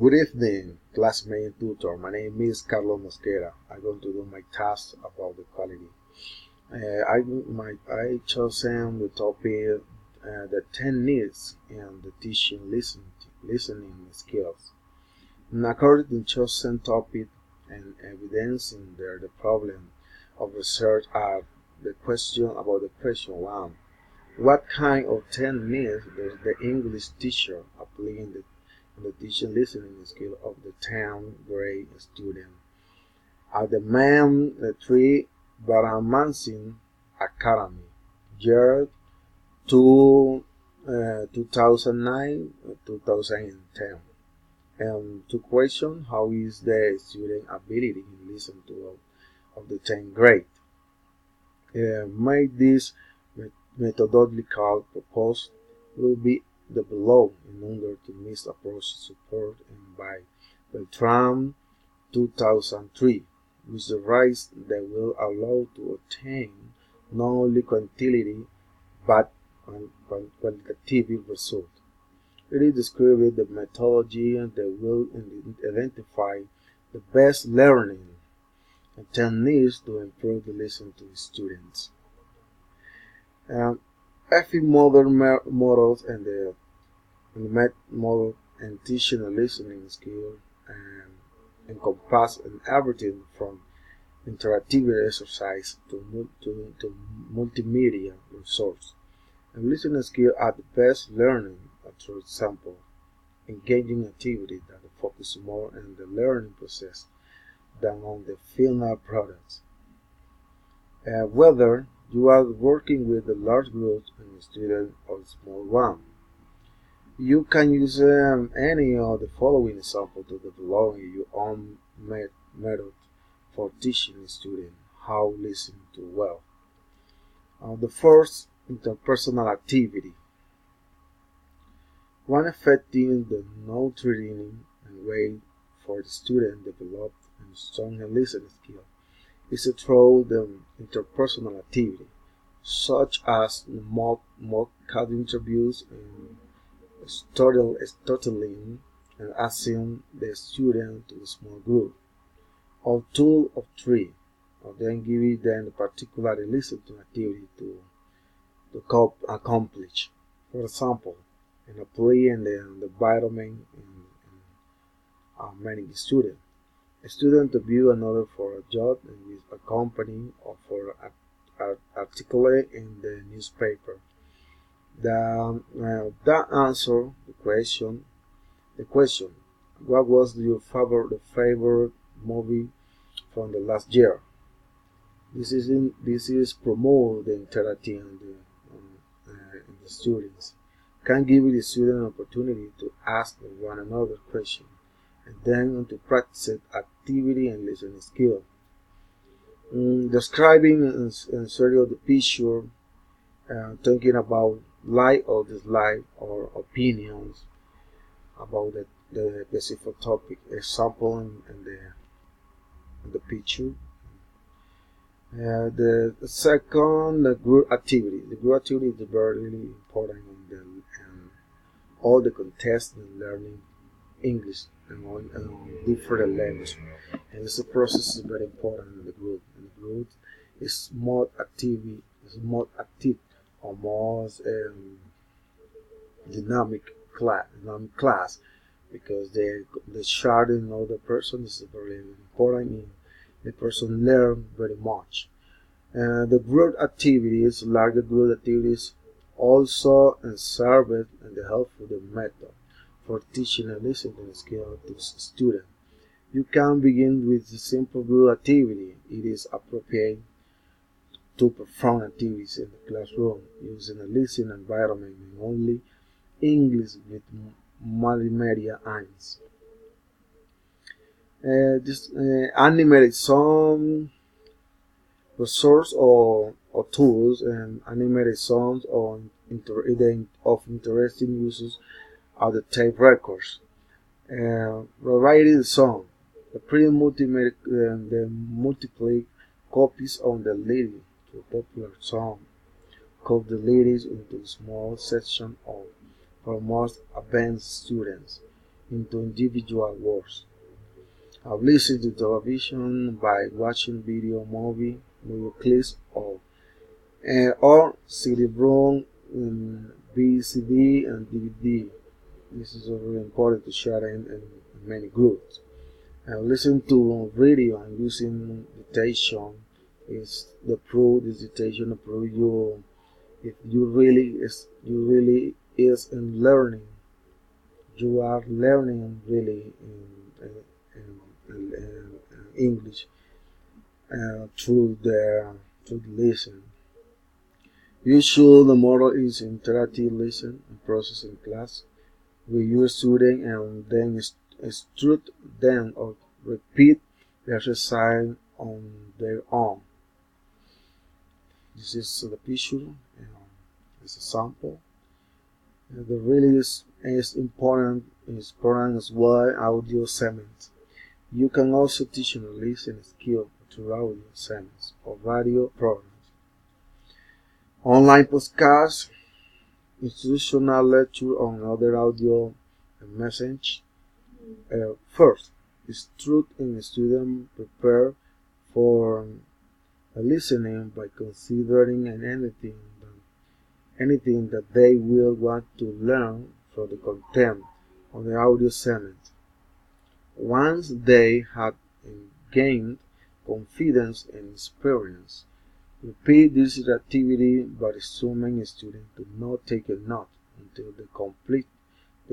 Good evening, classmate and tutor. My name is Carlos Mosquera. I'm going to do my task about the quality. I chosen the topic the 10 needs in the teaching listening skills. And according to the chosen topic and evidence in there, the problem of research are the question about the question 1. What kind of 10 needs does the English teacher apply in the teaching listening skill of the 10th grade student? At the main three Baramancin Academy, year 2009-2010. And to question how is the student ability in listen to of the 10th grade. Make this methodological proposal will be the below in order to miss approach support and by Beltram 2003, with the rights that will allow to obtain not only quantity but qualitative result. It is described the methodology that will identify the best learning and techniques to improve the listening to the students. FE models and the MET model and teaching and listening skill encompass everything from interactive exercise to multimedia resource. And listening skill are the best learning through example, engaging activity that focus more on the learning process than on the final products. Whether you are working with a large group and a student or a small one, you can use any of the following examples to develop your own method for teaching a student how to listen to well. The first, interpersonal activity. One effective the note reading and way for the student develop and strong listening skill is through the interpersonal activity, such as mock card interviews and storytelling and asking the student to a small group, or two or three, or then giving them the particular listening activity to accomplish. For example, in a play in the environment in many students. A student to view another for a job with a company or for an article in the newspaper. That answer the question. What was your favorite movie from the last year? This is promote the interacting in the students. Can give the student an opportunity to ask one another question and then to practice activity and listening skill. Describing and sharing the picture, talking about like or dislike or opinions about the specific topic, example in the picture. The second, the group activity. The group activity is very important in all the contestants learning English and on different languages. And this process is very important in the group. And the group is more active or more dynamic class because the sharing of the person is very important. And the person learn very much. The group activities, larger group activities, also serve and the helpful method for teaching and listening skill to students. You can begin with the simple group activity. It is appropriate to perform activities in the classroom using a listening environment and only English with multimedia aids. This animated some resource or tools and animated songs of interesting uses are the tape records. Rewriting the song. The the multiple copies of the lyrics to a popular song. Cut the lyrics into a small section for most advanced students. into individual works. I've listened to television by watching movie clips or CD-ROM, VCD, and DVD. This is really important to share in many groups. Listen to radio and using dictation is the proof. This dictation proof you if you really is in learning. You are learning really in English through the listen. Usually the model is interactive listen and process in class. We use student and then instruct them or repeat the exercise on their own. This is the picture. It's a sample. The really is important as well audio segments. You can also teach and listen skill through audio segments or radio programs. Online podcasts, institutional lecture on other audio and message. First, instruct in student prepare for listening by considering anything that they will want to learn from the content of the audio segment. Once they have gained confidence and experience, repeat this activity by assuming a student to not take a note until the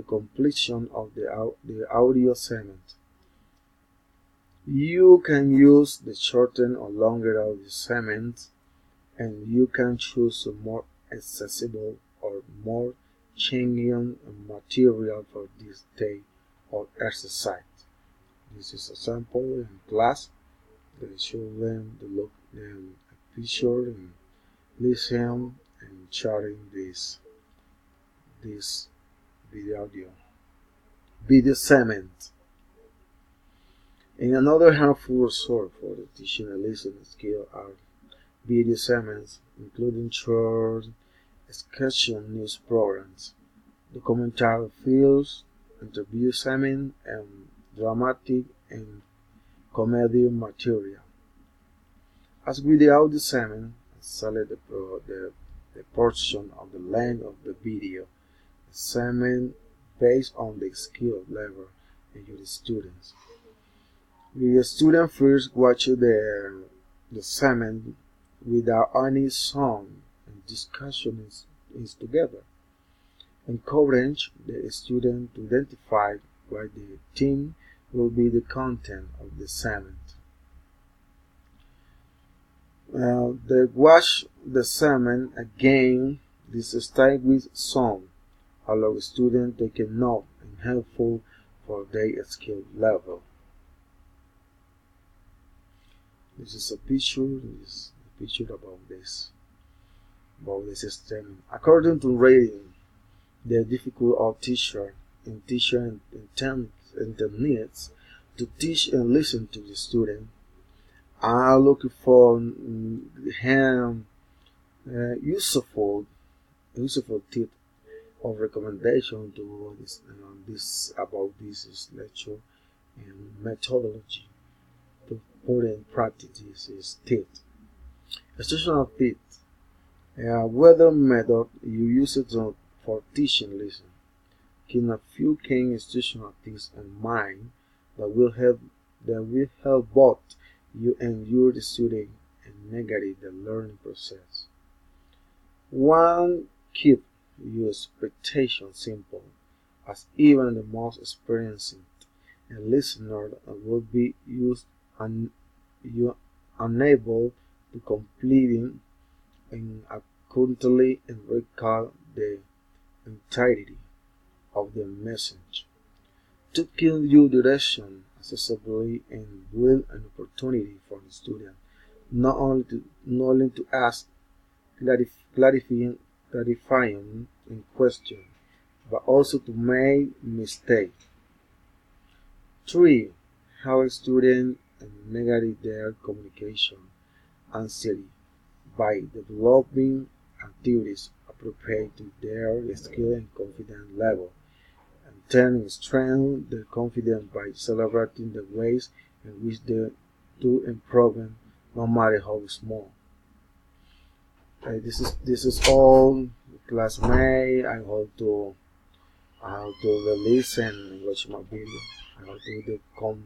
completion of the audio segment. You can use the shortened or longer audio segments, and you can choose a more accessible or more challenging material for this day or exercise. This is a sample in class. They show them the look and a picture and listen and sharing this video segment. In another helpful resource for the teaching and listening skill are video segments, including short, sketching news programs, documentary films, interview segments, and dramatic and comedy material. As with the audio segment, select the portion of the length of the video segment based on the skill level of your students. The student first watches the segment without any sound and discussion is together. Encourage the student to identify what they think will be the content of the segment. They watch the segment again. This style with sound allows students to take note and helpful for their skill level. This is a picture. This is a picture about this system. According to rating, the difficult of teacher intends to teach and listen to the student are looking for useful tip or recommendation to this about this lecture and methodology to put in practice is tip. Instructional tip. Whether method you use it for teaching listen. Keep a few key instructional tips in mind that will help both you and your student and negative the learning process. 1. Keep your expectations simple, as even the most experienced and listener will be unable to completing and accurately and recall the entirety of the message. To give you direction accessibly and will an opportunity for the student not only to ask clarifying in question, but also to make mistakes. 3. Help students negative their communication anxiety by developing activities appropriate to their skill and confidence level. And maintaining strength, the confidence by celebrating the ways in which they do improve, no matter how small. This is all classmate. I hope to release and watch my video. I hope to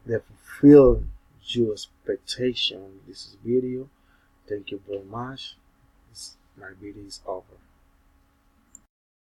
they fulfill your expectation of this video. Thank you very much. My video is over.